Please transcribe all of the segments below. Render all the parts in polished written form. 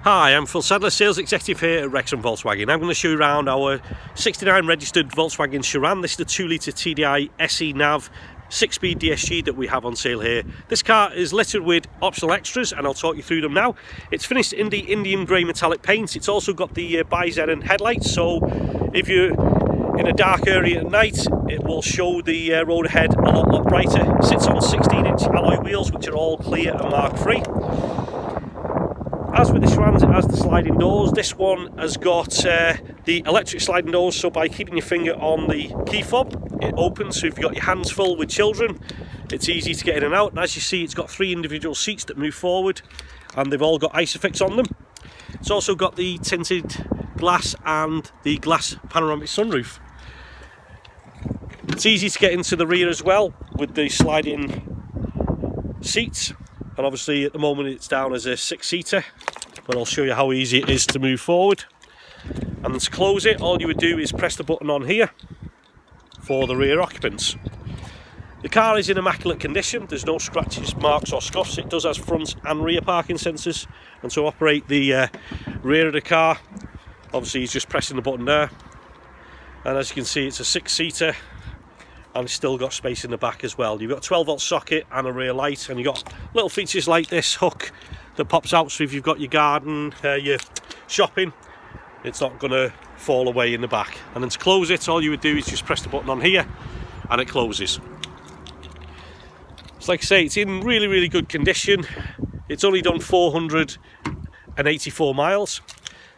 Hi, I'm Phil Sadler, Sales Executive here at Wrexham Volkswagen. I'm going to show you around our 69 registered Volkswagen Sharan. This is the 2-litre TDI SE NAV 6-speed DSG that we have on sale here. This car is littered with optional extras and I'll talk you through them now. It's finished in the Indium Grey metallic paint. It's also got the Bi-Xenon headlights, so if you're in a dark area at night, it will show the road ahead a lot brighter. It sits on 16-inch alloy wheels which are all clear and mark free. As with the Sharans, it has the sliding doors. This one has got the electric sliding doors, so by keeping your finger on the key fob, it opens. So if you've got your hands full with children, it's easy to get in and out. And as you see, it's got 3 individual seats that move forward, and they've all got Isofix on them. It's also got the tinted glass and the glass panoramic sunroof. It's easy to get into the rear as well with the sliding seats. And obviously at the moment it's down as a 6-seater, but I'll show you how easy it is to move forward. And then to close it, all you would do is press the button on here for the rear occupants. The car is in immaculate condition. There's no scratches, marks or scuffs. It does have front and rear parking sensors, and to operate the rear of the car, obviously he's just pressing the button there. And as you can see, it's a 6-seater. And it's still got space in the back as well. You've got a 12-volt socket and a rear light, and you've got little features like this hook that pops out, so if you've got your garden, your shopping, it's not going to fall away in the back. And then to close it, all you would do is just press the button on here and it closes. So like I say, it's in really good condition. It's only done 484 miles.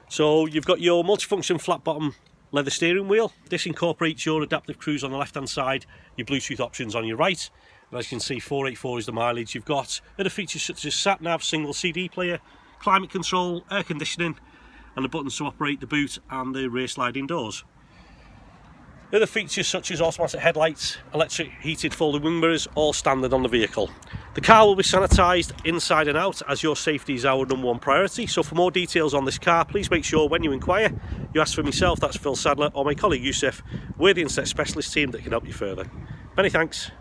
So you've got your multifunction flat bottom leather steering wheel. This incorporates your adaptive cruise on the left hand side, your Bluetooth options on your right, and as you can see, 484 is the mileage. You've got other features such as sat nav, single CD player, climate control, air conditioning, and the buttons to operate the boot and the rear sliding doors. Other features such as automatic headlights, electric heated folding wing mirrors, all standard on the vehicle. The car will be sanitised inside and out, as your safety is our #1 priority. So for more details on this car, please make sure when you inquire, you ask for myself, that's Phil Sadler, or my colleague Yusuf. We're the Internet Specialist team that can help you further. Many thanks.